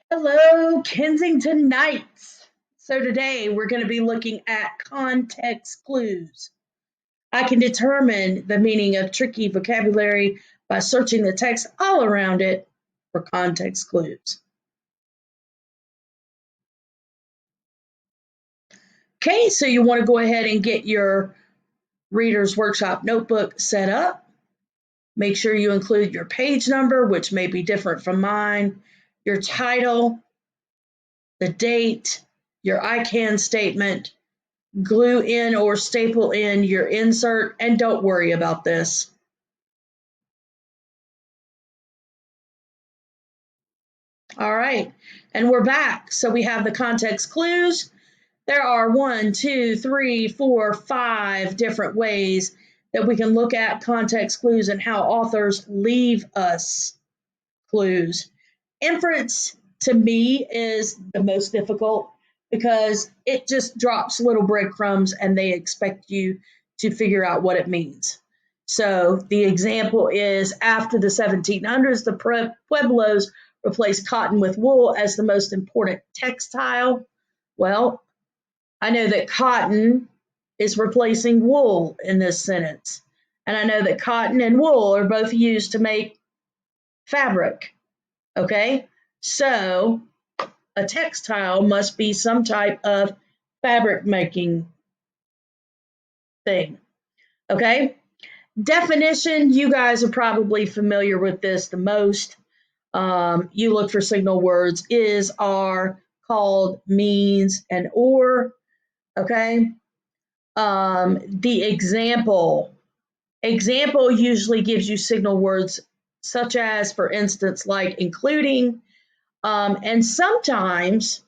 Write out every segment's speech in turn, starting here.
Hello, Kensington Knights. So today we're going to be looking at context clues. I can determine the meaning of tricky vocabulary by searching the text all around it for context clues. Okay, so you want to go ahead and get your Reader's Workshop notebook set up. Make sure you include your page number, which may be different from mine, your title, the date, your I can statement, glue in or staple in your insert, and don't worry about this. All right, and we're back. So we have the context clues. There are 1, 2, 3, 4, 5 different ways that we can look at context clues and how authors leave us clues. Inference to me is the most difficult because it just drops little breadcrumbs and they expect you to figure out what it means. So the example is after the 1700s, the Pueblos replaced cotton with wool as the most important textile. Well, I know that cotton is replacing wool in this sentence. And I know that cotton and wool are both used to make fabric. Okay, so a textile must be some type of fabric making thing. Okay, definition, you guys are probably familiar with this the most. You look for signal words is, are, called, means, and or. Okay, the example usually gives you signal words such as, for instance, like including. And sometimes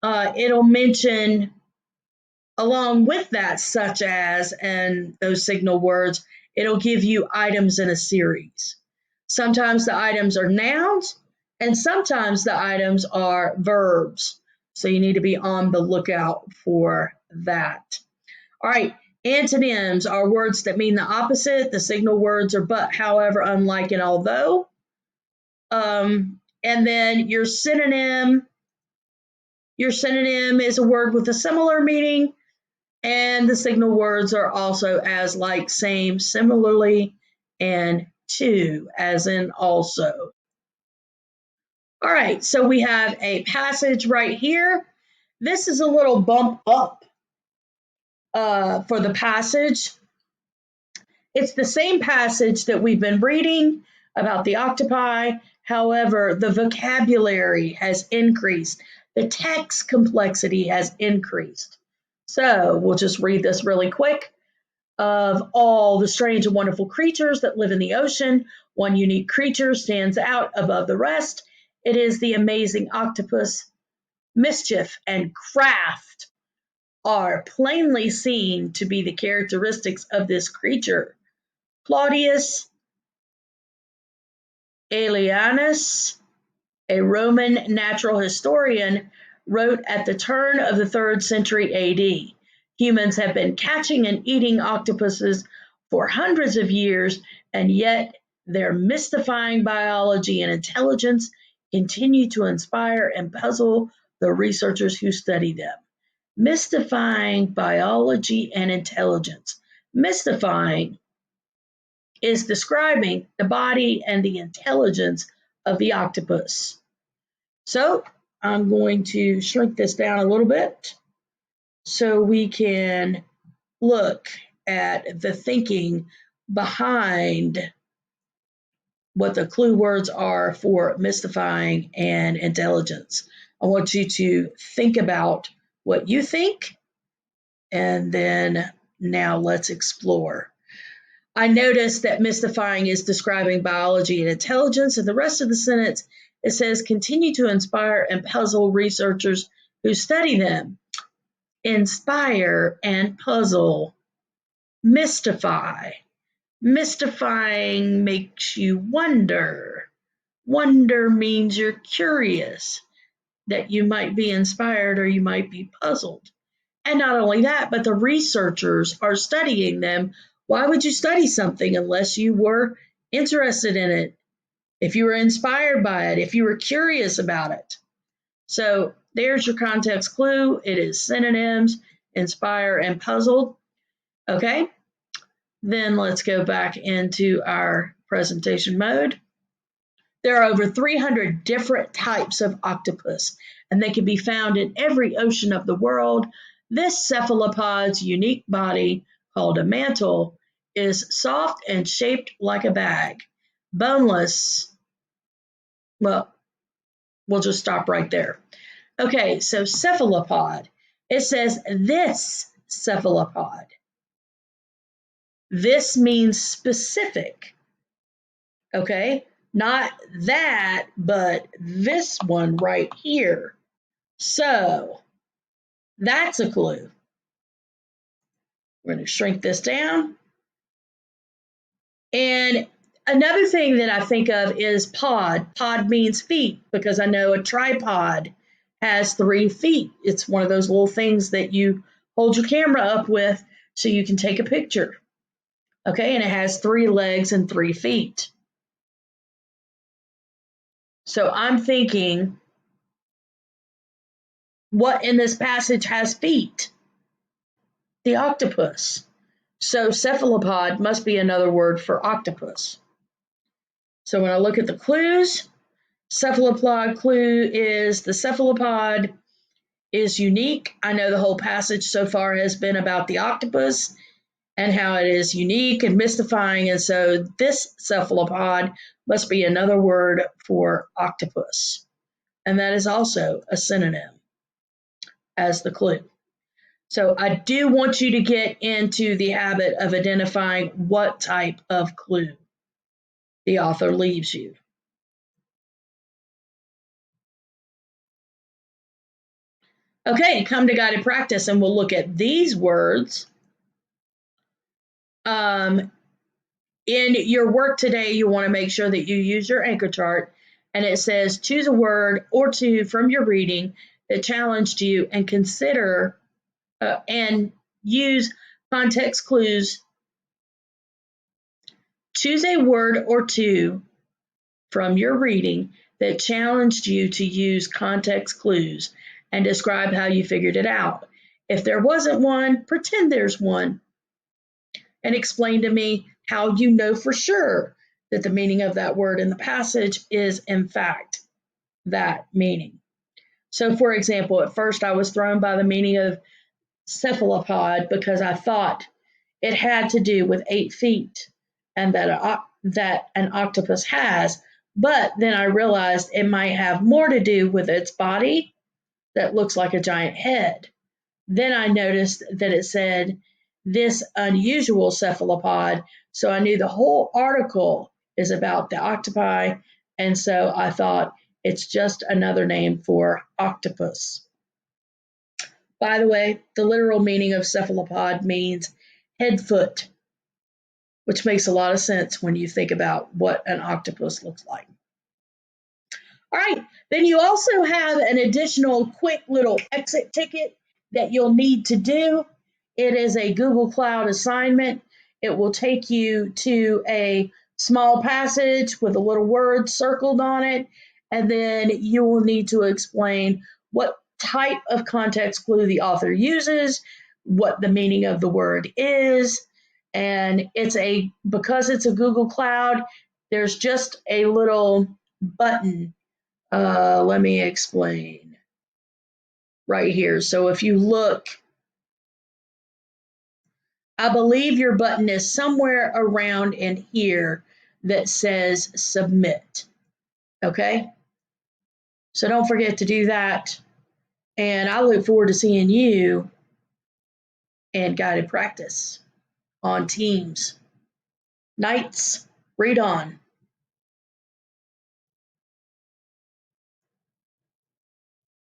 it'll mention along with that, such as, and those signal words, it'll give you items in a series. Sometimes the items are nouns, and sometimes the items are verbs. So you need to be on the lookout for that. All right, antonyms are words that mean the opposite. The signal words are but, however, unlike, and although. And then your synonym is a word with a similar meaning, and the signal words are also as, like, same, similarly, and to, as in also. All right, so we have a passage right here. This is a little bump up for the passage. It's the same passage that we've been reading about the octopi. However, the vocabulary has increased. The text complexity has increased. So we'll just read this really quick. Of all the strange and wonderful creatures that live in the ocean, one unique creature stands out above the rest. It is the amazing octopus. Mischief and craft are plainly seen to be the characteristics of this creature. Claudius Aelianus, a Roman natural historian, wrote at the turn of the 3rd century AD. Humans have been catching and eating octopuses for hundreds of years, and yet their mystifying biology and intelligence continue to inspire and puzzle the researchers who study them. Mystifying biology and intelligence. Mystifying is describing the body and the intelligence of the octopus. So I'm going to shrink this down a little bit so we can look at the thinking behind what the clue words are for mystifying and intelligence. I want you to think about what you think, and then now let's explore. I noticed that mystifying is describing biology and intelligence, and the rest of the sentence, it says, continue to inspire and puzzle researchers who study them. Inspire and puzzle. Mystify. Mystifying makes you wonder. Wonder means you're curious, that you might be inspired or you might be puzzled. And not only that, but the researchers are studying them. Why would you study something unless you were interested in it? If you were inspired by it, if you were curious about it. So there's your context clue. It is synonyms, inspire, and puzzled. Okay, then let's go back into our presentation mode. There are over 300 different types of octopus, and they can be found in every ocean of the world. This cephalopod's unique body, called a mantle, is soft and shaped like a bag. Boneless, well, we'll just stop right there. Okay, so cephalopod. It says this cephalopod. This means specific, okay? Not that, but this one right here. So that's a clue. We're going to shrink this down. And another thing that I think of is pod. Pod means feet because I know a tripod has 3 feet. It's one of those little things that you hold your camera up with so you can take a picture. Okay, and it has 3 legs and 3 feet. So I'm thinking, what in this passage has feet? The octopus. So cephalopod must be another word for octopus. So when I look at the clues, cephalopod clue is the cephalopod is unique. I know the whole passage so far has been about the octopus and how it is unique and mystifying. And so this cephalopod must be another word for octopus. And that is also a synonym as the clue. So I do want you to get into the habit of identifying what type of clue the author leaves you. Okay, come to guided practice and we'll look at these words. In your work today, you want to make sure that you use your anchor chart, and it says choose a word or two from your reading that challenged you and consider and use context clues. Choose a word or two from your reading that challenged you to use context clues and describe how you figured it out. If there wasn't one, pretend there's one and explain to me how you know for sure that the meaning of that word in the passage is in fact that meaning. So for example, at first I was thrown by the meaning of cephalopod because I thought it had to do with 8 feet and that an octopus has, but then I realized it might have more to do with its body that looks like a giant head. Then I noticed that it said this unusual cephalopod, so I knew the whole article is about the octopi, and so I thought it's just another name for octopus. By the way, the literal meaning of cephalopod means head foot, which makes a lot of sense when you think about what an octopus looks like. All right, then you also have an additional quick little exit ticket that you'll need to do. It is a Google Cloud assignment. It will take you to a small passage with a little word circled on it, and then you will need to explain what type of context clue the author uses, what the meaning of the word is, and because it's a Google Cloud, there's just a little button. Let me explain right here. So if you look, I believe your button is somewhere around in here that says submit. Okay? So don't forget to do that. And I look forward to seeing you in guided practice on Teams. Nights, read on.